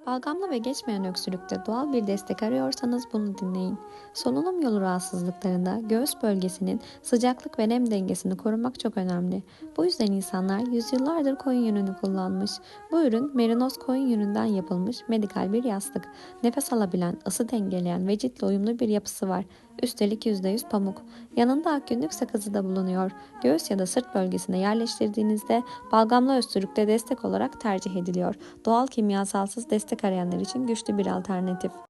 Balgamlı ve geçmeyen öksürükte doğal bir destek arıyorsanız bunu dinleyin. Solunum yolu rahatsızlıklarında göğüs bölgesinin sıcaklık ve nem dengesini korumak çok önemli. Bu yüzden insanlar yüzyıllardır koyun yününü kullanmış. Bu ürün merinoz koyun yününden yapılmış medikal bir yastık. Nefes alabilen, ısı dengeleyen ve ciltle uyumlu bir yapısı var. Üstelik %100 pamuk. Yanında akgünlük sakızı da bulunuyor. Göğüs ya da sırt bölgesine yerleştirdiğinizde balgamlı öksürükte destek olarak tercih ediliyor. Doğal kimyasalsız destek arayanlar için güçlü bir alternatif.